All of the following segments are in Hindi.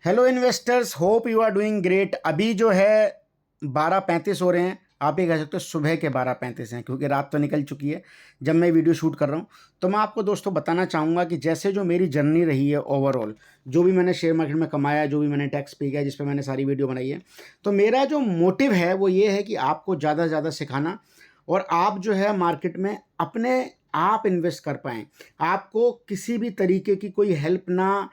Hello investors, hope you are doing great. अभी जो है 12:35 हो रहे हैं। आप ये कह सकते हो सुबह के 12:35 हैं, क्योंकि रात तो निकल चुकी है जब मैं वीडियो शूट कर रहा हूँ। तो मैं आपको दोस्तों बताना चाहूँगा कि जैसे जो मेरी जर्नी रही है ओवरऑल, जो भी मैंने शेयर मार्केट में कमाया, जो भी मैंने टैक्स पे किया, जिस पे मैंने सारी वीडियो बनाई है, तो मेरा जो मोटिव है वो ये है कि आपको ज़्यादा से ज़्यादा सिखाना और आप जो है मार्केट में अपने आप इन्वेस्ट कर पाएँ। आपको किसी भी तरीके की कोई हेल्प ना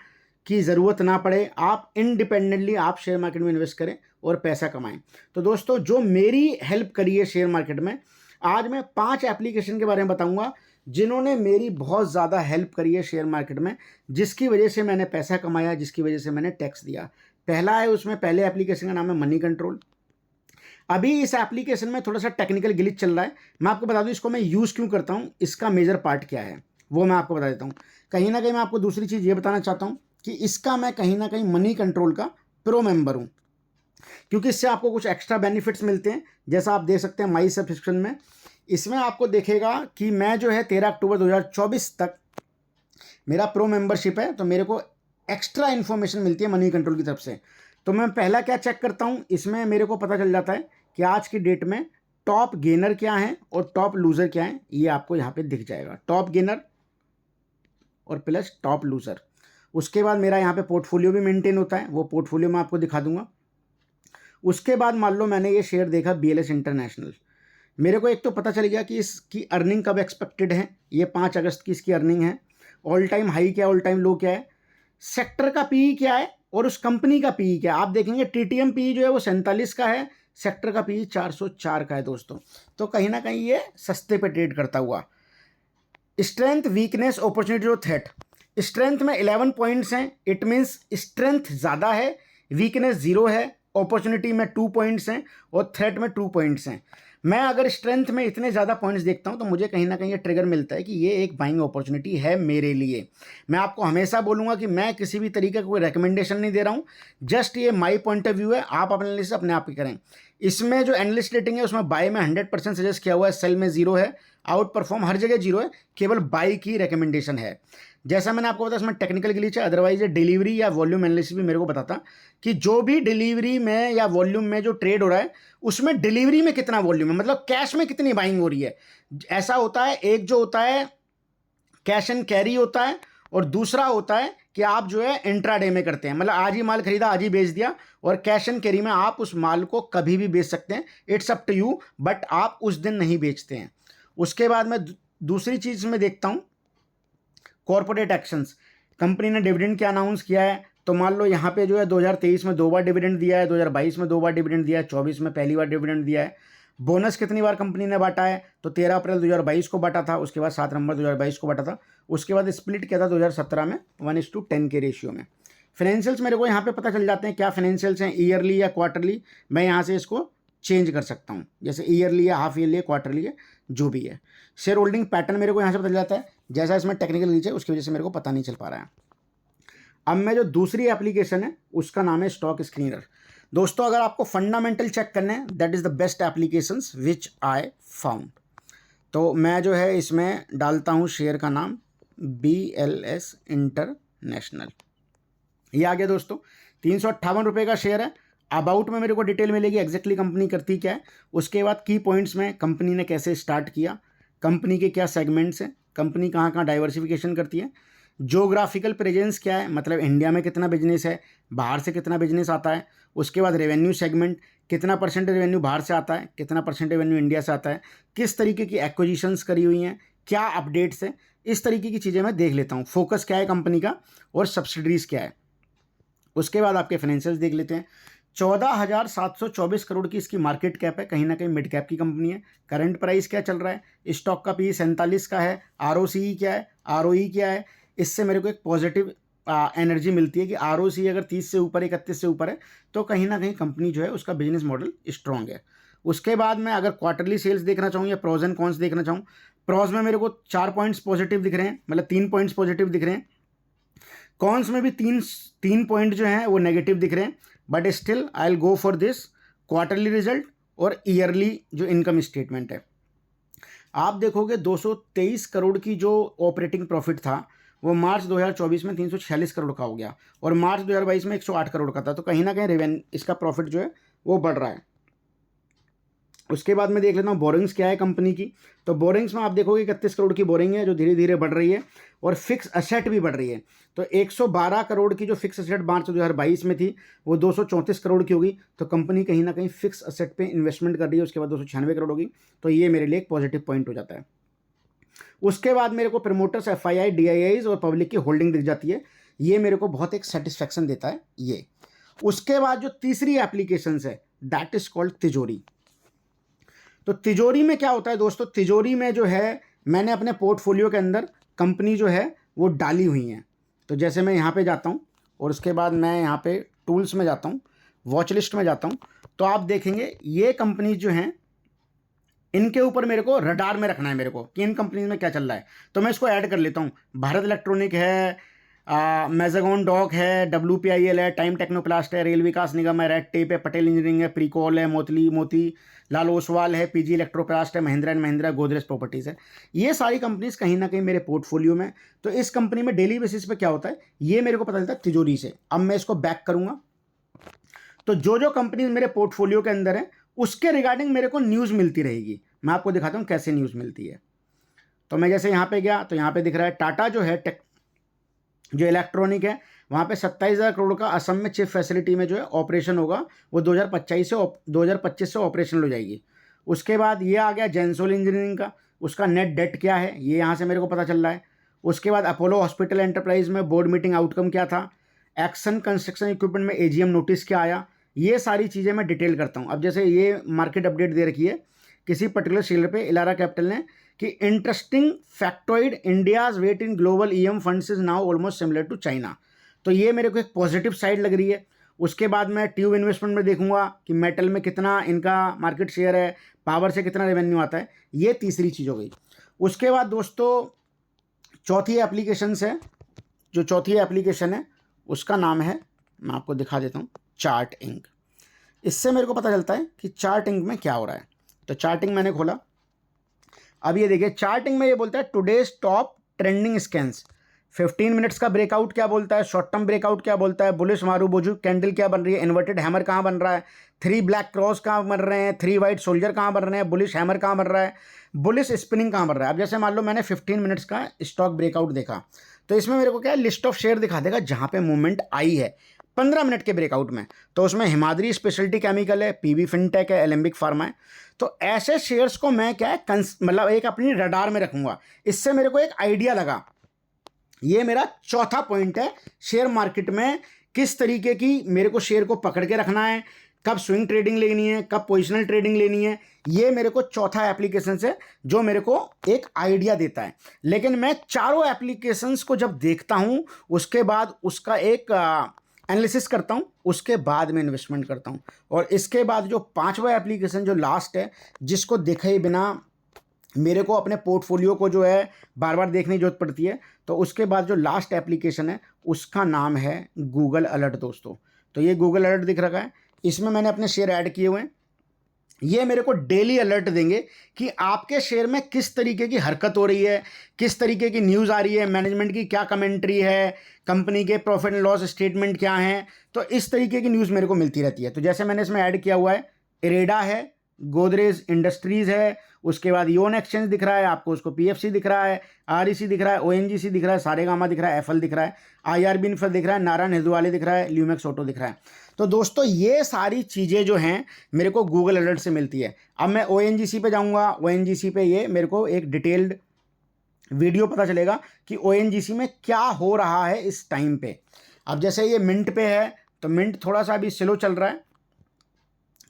की ज़रूरत ना पड़े, आप इंडिपेंडेंटली आप शेयर मार्केट में इन्वेस्ट करें और पैसा कमाएं। तो दोस्तों, जो मेरी हेल्प करी है शेयर मार्केट में, आज मैं 5 एप्लीकेशन के बारे में बताऊंगा जिन्होंने मेरी बहुत ज़्यादा हेल्प करी है शेयर मार्केट में, जिसकी वजह से मैंने पैसा कमाया, जिसकी वजह से मैंने टैक्स दिया। पहला है, उसमें पहले एप्लीकेशन का नाम है मनी कंट्रोल। अभी इस एप्लीकेशन में थोड़ा सा टेक्निकल ग्लिच चल रहा है। मैं आपको बता दूं इसको मैं यूज़ क्यों करता हूं, इसका मेजर पार्ट क्या है वो मैं आपको बता देता हूं। कहीं ना कहीं मैं आपको दूसरी चीज़ ये बताना चाहता हूं कि इसका मैं कहीं ना कहीं मनी कंट्रोल का प्रो मेंबर हूं, क्योंकि इससे आपको कुछ एक्स्ट्रा बेनिफिट्स मिलते हैं। जैसा आप देख सकते हैं माई सब्सक्रिप्शन में, इसमें आपको देखेगा कि मैं जो है 13 अक्टूबर 2024 तक मेरा प्रो मेंबरशिप है, तो मेरे को एक्स्ट्रा इन्फॉर्मेशन मिलती है मनी कंट्रोल की तरफ से। तो मैं पहला क्या चेक करता हूँ, इसमें मेरे को पता चल जाता है कि आज की डेट में टॉप गेनर क्या है और टॉप लूज़र क्या है। ये आपको यहाँ पे दिख जाएगा, टॉप गेनर और प्लस टॉप लूज़र। उसके बाद मेरा यहाँ पे पोर्टफोलियो भी मेंटेन होता है, वो पोर्टफोलियो मैं आपको दिखा दूंगा। उसके बाद मान लो मैंने ये शेयर देखा BLS इंटरनेशनल, मेरे को एक तो पता चल गया कि इसकी अर्निंग कब एक्सपेक्टेड है। ये 5 अगस्त की इसकी अर्निंग है। ऑल टाइम हाई क्या है, ऑल टाइम लो क्या है, सेक्टर का पीई क्या है और उस कंपनी का पीई क्या है। आप देखेंगे TTM पीई जो है वो 47 का है, सेक्टर का पीई 404 का है दोस्तों। तो कहीं ना कहीं ये सस्ते पे ट्रेड करता हुआ। स्ट्रेंथ, वीकनेस, अपॉर्चुनिटी और थ्रेट। स्ट्रेंथ में 11 पॉइंट्स हैं, इट मीन्स स्ट्रेंथ ज़्यादा है। वीकनेस 0 है, अपॉर्चुनिटी में 2 पॉइंट्स हैं और थ्रेट में 2 पॉइंट्स हैं। मैं अगर स्ट्रेंथ में इतने ज़्यादा पॉइंट्स देखता हूं तो मुझे कहीं ना कहीं ये ट्रिगर मिलता है कि ये एक बाइंग अपॉर्चुनिटी है मेरे लिए। मैं आपको हमेशा बोलूँगा कि मैं किसी भी तरीके का कोई रिकमेंडेशन नहीं दे रहा हूँ, जस्ट ये माई पॉइंट ऑफ व्यू है। आप अपने एनालिसिस अपने आप ही करें। इसमें जो एनालिस्ट रेटिंग है उसमें बाय में 100% सजेस्ट किया हुआ है, सेल में 0 है, आउट परफॉर्म हर जगह 0 है, केवल बाई की रिकमेंडेशन है। जैसा मैंने आपको बताया इसमें टेक्निकल ग्लिच है, अदरवाइज ये डिलीवरी या वॉल्यूम एनालिसिस भी मेरे को बताता कि जो भी डिलीवरी में या वॉल्यूम में जो ट्रेड हो रहा है उसमें डिलीवरी में कितना वॉल्यूम है, मतलब कैश में कितनी बाइंग हो रही है। ऐसा होता है, एक जो होता है कैश एंड कैरी होता है और दूसरा होता है कि आप जो है इंट्राडे में करते हैं, मतलब आज ही माल खरीदा आज ही बेच दिया। और कैश एंड कैरी में आप उस माल को कभी भी बेच सकते हैं, it's up to you, but आप उस दिन नहीं बेचते हैं। उसके बाद मैं दूसरी चीज़ में देखता हूँ कॉर्पोरेट एक्शंस। कंपनी ने डिविडेंड क्या अनाउंस किया है, तो मान लो यहाँ पे जो है 2023 में 2 बार डिविडेंड दिया है, 2022 में 2 बार डिविडेंड दिया है, 24 में पहली बार डिविडेंड दिया है। बोनस कितनी बार कंपनी ने बांटा है, तो 13 अप्रैल 2022 को बांटा था, उसके बाद 7 नवंबर 2022 को बांटा था, उसके बाद स्प्लिट किया था 2017 में 1:10 के रेशियो में। फाइनेंशियल्स मेरे को यहाँ पे पता चल जाते हैं, क्या फाइनेंशियल्स हैं, ईयरली या क्वार्टरली। मैं यहाँ से इसको चेंज कर सकता हूँ, जैसे ईयरली या हाफ ईयरली या क्वार्टरली है, जो भी है। शेयर होल्डिंग पैटर्न मेरे को यहाँ से पता चल जाता है, जैसा इसमें टेक्निकल नीचे उसकी वजह से मेरे को पता नहीं चल पा रहा है। अब मैं जो दूसरी एप्लीकेशन है उसका नाम है स्टॉक स्क्रीनर। दोस्तों, अगर आपको फंडामेंटल चेक करना है, that is the best applications which I found. तो मैं जो है इसमें डालता हूँ शेयर का नाम BLS इंटरनेशनल। ये आ गया दोस्तों, 358 रुपये का शेयर है। अबाउट में मेरे को डिटेल मिलेगी एग्जैक्टली कंपनी करती क्या है। उसके बाद की पॉइंट्स में कंपनी ने कैसे स्टार्ट किया, कंपनी के क्या सेगमेंट्स हैं, कंपनी कहाँ कहाँ डाइवर्सिफिकेशन करती है, जोग्राफिकल प्रेजेंस क्या है, मतलब इंडिया में कितना बिजनेस है, बाहर से कितना बिजनेस आता है। उसके बाद रेवेन्यू सेगमेंट, कितना परसेंट रेवेन्यू बाहर से आता है, कितना परसेंट रेवेन्यू इंडिया से आता है, किस तरीके की एक्विजिशंस करी हुई हैं, क्या अपडेट्स है, इस तरीके की चीज़ें मैं देख लेता हूँ। फोकस क्या है कंपनी का और सब्सिडरीज क्या है। उसके बाद आपके फाइनेंशियल्स देख लेते हैं। 14,724 करोड़ की इसकी मार्केट कैप है, कहीं ना कहीं मिड कैप की कंपनी है। करंट प्राइस क्या चल रहा है, स्टॉक का पी 47 का है। ROCE क्या है, ROE क्या है। इससे मेरे को एक पॉजिटिव एनर्जी मिलती है कि ROCE अगर 30 से ऊपर 31 से ऊपर है तो कहीं ना कहीं कंपनी जो है उसका बिजनेस मॉडल स्ट्रॉन्ग है। उसके बाद मैं अगर क्वार्टरली सेल्स देखना चाहूँ या प्रोज एंड कॉन्स देखना चाहूँ, प्रोज में मेरे को 4 पॉइंट्स पॉजिटिव दिख रहे हैं, मतलब 3 पॉइंट्स पॉजिटिव दिख रहे हैं। कॉन्स में भी तीन पॉइंट जो हैं वो नेगेटिव दिख रहे हैं, but still I will go for this quarterly result और ईयरली जो इनकम स्टेटमेंट है। आप देखोगे 223 करोड़ की जो ऑपरेटिंग प्रॉफिट था वो मार्च 2024 में 346 करोड़ का हो गया और मार्च 2022 में 108 करोड़ का था। तो कहीं ना कहीं रेवेन्यू, इसका प्रॉफिट जो है वो बढ़ रहा है। उसके बाद मैं देख लेता हूँ बोरिंग्स क्या है कंपनी की। तो बोरिंग्स में आप देखोगे 31 करोड़ की बोरिंग है जो धीरे धीरे बढ़ रही है और फिक्स असेट भी बढ़ रही है। तो 112 करोड़ की जो फिक्स असेट मार्च 2022 में थी वो 234 करोड़ की होगी। तो कंपनी कहीं ना कहीं फिक्स असेट पे इन्वेस्टमेंट कर रही है। उसके बाद 296 करोड़ होगी। तो ये मेरे लिए एक पॉजिटिव पॉइंट हो जाता है। उसके बाद मेरे को प्रमोटर्स, FII, DIIs और पब्लिक की होल्डिंग दिख जाती है। ये मेरे को बहुत एक सेटिस्फैक्शन देता है ये। उसके बाद जो तीसरी एप्लीकेशन है दैट इज कॉल्ड तिजोरी। तो तिजोरी में क्या होता है दोस्तों, तिजोरी में जो है मैंने अपने पोर्टफोलियो के अंदर कंपनी जो है वो डाली हुई हैं। तो जैसे मैं यहाँ पे जाता हूँ और उसके बाद मैं यहाँ पे टूल्स में जाता हूँ, वॉच लिस्ट में जाता हूँ, तो आप देखेंगे ये कंपनी जो हैं इनके ऊपर मेरे को रडार में रखना है मेरे को कि इन कंपनीज में क्या चल रहा है। तो मैं इसको ऐड कर लेता हूँ। भारत इलेक्ट्रॉनिक है, मैजागॉन डॉक है, WPIL है, टाइम टेक्नोप्लास्ट है, रेल विकास निगम है, रेड टेप है, पटेल इंजीनियरिंग है, प्रीकॉल है, मोती लाल ओसवाल है, PG इलेक्ट्रोप्लास्ट है, महिंद्रा एंड महिंद्रा, गोदरेज प्रॉपर्टीज़ है। ये सारी कंपनीज कहीं ना कहीं मेरे पोर्टफोलियो में। तो इस कंपनी में डेली बेसिस पे क्या होता है ये मेरे को पता चलता है तिजोरी से। अब मैं इसको बैक करूँगा तो जो जो कंपनीज मेरे पोर्टफोलियो के अंदर है उसके रिगार्डिंग मेरे को न्यूज़ मिलती रहेगी। मैं आपको दिखाता हूँ कैसे न्यूज़ मिलती है। तो मैं जैसे यहाँ पे गया तो यहाँ पे दिख रहा है टाटा जो है जो इलेक्ट्रॉनिक है वहाँ पे 27,000 करोड़ का असम में चिप फैसिलिटी में जो है ऑपरेशन होगा, वो 2025 से ऑपरेशनल हो जाएगी। उसके बाद ये आ गया जेंसोल इंजीनियरिंग का, उसका नेट डेट क्या है ये यहाँ से मेरे को पता चल रहा है। उसके बाद अपोलो हॉस्पिटल एंटरप्राइज में बोर्ड मीटिंग आउटकम क्या था, एक्शन कंस्ट्रक्शन इक्विपमेंट में AGM नोटिस क्या आया, ये सारी चीज़ें मैं डिटेल करता हूँ। अब जैसे ये मार्केट अपडेट दे रखी है किसी पर्टिकुलर शेयर पे इलारा कैपिटल ने कि interesting factoid, India's weight in global EM funds is now almost similar to China. तो ये मेरे को एक पॉजिटिव साइड लग रही है। उसके बाद मैं ट्यूब इन्वेस्टमेंट में देखूंगा कि मेटल में कितना इनका मार्केट शेयर है, पावर से कितना रेवेन्यू आता है। ये तीसरी चीज़ हो गई। उसके बाद दोस्तों चौथी एप्लीकेशन है, जो चौथी एप्लीकेशन है उसका नाम है, मैं आपको दिखा देता हूँ, चार्ट इंक। इससे मेरे को पता चलता है कि चार्ट इंक में क्या हो रहा है। तो चार्टिंग मैंने खोला। अब ये देखिए चार्टिंग में ये बोलता है today's top trending scans, 15 minutes का ब्रेकआउट क्या बोलता है, शॉर्ट टर्म ब्रेकआउट क्या बोलता है, बुलिश मारूबोजू कैंडल क्या बन रही है, इन्वर्टेड हैमर कहाँ बन रहा है, 3 ब्लैक क्रॉस कहाँ बन रहे हैं, 3 वाइट सोल्जर कहाँ बन रहे हैं, बुलिश हैमर कहाँ बन रहा है, बुलिश स्पिनिंग कहाँ बन रहा है। अब जैसे मान लो मैंने 15 मिनट्स का स्टॉक ब्रेकआउट देखा तो इसमें मेरे को क्या है लिस्ट ऑफ शेयर दिखा देगा जहाँ पे मूवमेंट आई है 15 मिनट के ब्रेकआउट में। तो उसमें हिमाद्री स्पेशलिटी केमिकल है, PB फिनटेक है, एलेम्बिक फार्मा है। तो ऐसे शेयर्स को मैं क्या है मतलब एक अपनी रडार में रखूंगा। इससे मेरे को एक आइडिया लगा। ये मेरा चौथा पॉइंट है, शेयर मार्केट में किस तरीके की मेरे को शेयर को पकड़ के रखना है, कब स्विंग ट्रेडिंग लेनी है, कब पोजिशनल ट्रेडिंग लेनी है। ये मेरे को चौथा एप्लीकेशन है जो मेरे को एक आइडिया देता है। लेकिन मैं चारों एप्लीकेशंस को जब देखता हूँ उसके बाद उसका एक एनालिसिस करता हूँ, उसके बाद मैं इन्वेस्टमेंट करता हूँ। और इसके बाद जो पांचवा एप्लीकेशन जो लास्ट है, जिसको देखे बिना मेरे को अपने पोर्टफोलियो को जो है बार बार देखने की जरूरत पड़ती है, तो उसके बाद जो लास्ट एप्लीकेशन है उसका नाम है गूगल अलर्ट दोस्तों। तो ये गूगल अलर्ट दिख रखा है, इसमें मैंने अपने शेयर ऐड किए हुए हैं। ये मेरे को डेली अलर्ट देंगे कि आपके शेयर में किस तरीके की हरकत हो रही है, किस तरीके की न्यूज़ आ रही है, मैनेजमेंट की क्या कमेंट्री है, कंपनी के प्रॉफिट एंड लॉस स्टेटमेंट क्या हैं। तो इस तरीके की न्यूज़ मेरे को मिलती रहती है। तो जैसे मैंने इसमें ऐड किया हुआ है इरेडा है, गोदरेज इंडस्ट्रीज़ है, उसके बाद योन एक्सचेंज दिख रहा है आपको, उसको PFC दिख रहा है, REC दिख रहा है, ONGC दिख रहा है, सारेगामा दिख रहा है, FL दिख रहा है, IRB इन्फ्रा दिख रहा है, नारायण हृदयवाले दिख रहा है, ल्यूमेक्स ऑटो दिख रहा है। तो दोस्तों ये सारी चीज़ें जो हैं मेरे को गूगल अलर्ट से मिलती है। अब मैं ONGC पे जाऊँगा, ONGC पे ये मेरे को एक डिटेल्ड वीडियो पता चलेगा कि ONGC में क्या हो रहा है इस टाइम पे। अब जैसे ये मिंट पे है तो मिंट थोड़ा सा अभी स्लो चल रहा है,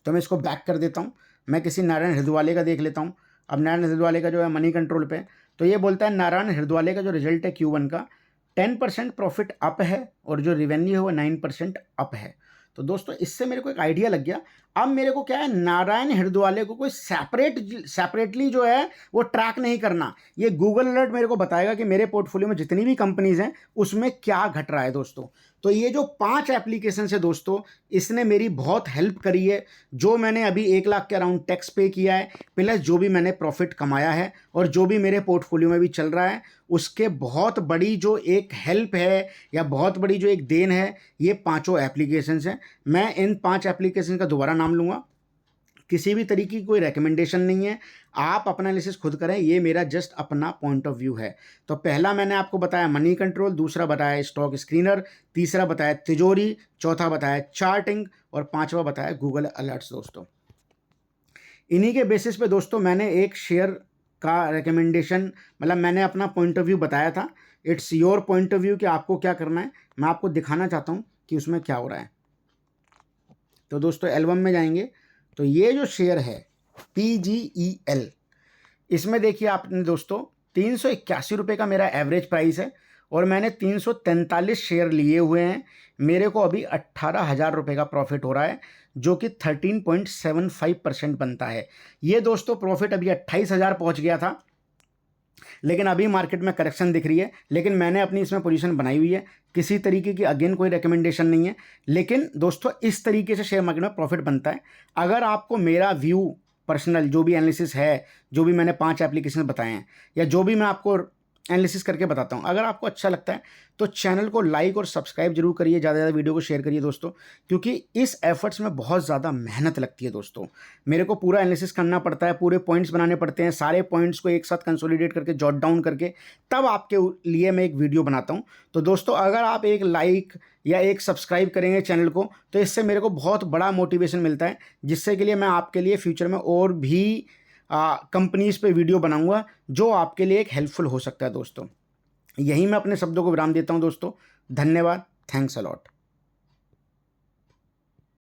तो मैं इसको बैक कर देता हूँ। मैं किसी नारायण हृदयवाले का देख लेता हूँ। अब नारायण हृदयवाले का जो है मनी कंट्रोल पे, तो ये बोलता है नारायण हृदयवाले का जो रिजल्ट है Q1 का 10% प्रॉफिट अप है और जो रिवेन्यू है वो 9% अप है। तो दोस्तों इससे मेरे को एक आइडिया लग गया। अब मेरे को क्या है, नारायण हृदयवाले को कोई सेपरेटली जो है वो ट्रैक नहीं करना। ये गूगल अलर्ट मेरे को बताएगा कि मेरे पोर्टफोलियो में जितनी भी कंपनीज हैं उसमें क्या घट रहा है दोस्तों। तो ये जो 5 एप्लीकेशन है दोस्तों, इसने मेरी बहुत हेल्प करी है। जो मैंने अभी 1 लाख के अराउंड टैक्स पे किया है, प्लस जो भी मैंने प्रॉफिट कमाया है और जो भी मेरे पोर्टफोलियो में भी चल रहा है, उसके बहुत बड़ी जो एक हेल्प है या बहुत बड़ी जो एक देन है, ये पाँचों एप्लीकेशंस हैं। मैं इन 5 एप्लीकेशन का दोबारा नाम लूँगा, किसी भी तरीके की कोई रिकमेंडेशन नहीं है, आप अपना एनालिसिस खुद करें, ये मेरा जस्ट अपना पॉइंट ऑफ व्यू है। तो पहला मैंने आपको बताया मनी कंट्रोल, दूसरा बताया स्टॉक स्क्रीनर, तीसरा बताया तिजोरी, चौथा बताया चार्टिंग और पांचवा बताया गूगल अलर्ट्स। दोस्तों इन्हीं के बेसिस पे दोस्तों मैंने एक शेयर का रिकमेंडेशन, मतलब मैंने अपना पॉइंट ऑफ व्यू बताया था। It's your point of view कि आपको क्या करना है, मैं आपको दिखाना चाहता हूँ कि उसमें क्या हो रहा है। तो दोस्तों एल्बम में जाएंगे तो ये जो शेयर है PGEL, इसमें देखिए आपने दोस्तों 381 रुपये का मेरा एवरेज प्राइस है और मैंने 343 शेयर लिए हुए हैं। मेरे को अभी 18,000 रुपये का प्रॉफिट हो रहा है, जो कि 13.75% बनता है। ये दोस्तों प्रॉफिट अभी 28,000 पहुंच गया था, लेकिन अभी मार्केट में करेक्शन दिख रही है। लेकिन मैंने अपनी इसमें पोजीशन बनाई हुई है, किसी तरीके की अगेन कोई रिकमेंडेशन नहीं है। लेकिन दोस्तों इस तरीके से शेयर मार्केट में प्रॉफिट बनता है। अगर आपको मेरा व्यू पर्सनल जो भी एनालिसिस है, जो भी मैंने 5 एप्लीकेशन बताए हैं या जो भी मैं आपको एनालिसिस करके बताता हूँ, अगर आपको अच्छा लगता है तो चैनल को लाइक और सब्सक्राइब जरूर करिए, ज़्यादा से ज़्यादा वीडियो को शेयर करिए दोस्तों, क्योंकि इस एफर्ट्स में बहुत ज़्यादा मेहनत लगती है दोस्तों। मेरे को पूरा एनालिसिस करना पड़ता है, पूरे पॉइंट्स बनाने पड़ते हैं, सारे पॉइंट्स को एक साथ कंसोलिडेट करके जॉट डाउन करके तब आपके लिए मैं एक वीडियो बनाता हूँ। तो दोस्तों अगर आप एक लाइक या एक सब्सक्राइब करेंगे चैनल को, तो इससे मेरे को बहुत बड़ा मोटिवेशन मिलता है, जिससे के लिए मैं आपके लिए फ्यूचर में और भी कंपनीज़ पे वीडियो बनाऊंगा जो आपके लिए एक हेल्पफुल हो सकता है। दोस्तों यही मैं अपने शब्दों को विराम देता हूं दोस्तों। धन्यवाद, थैंक्स अ लॉट।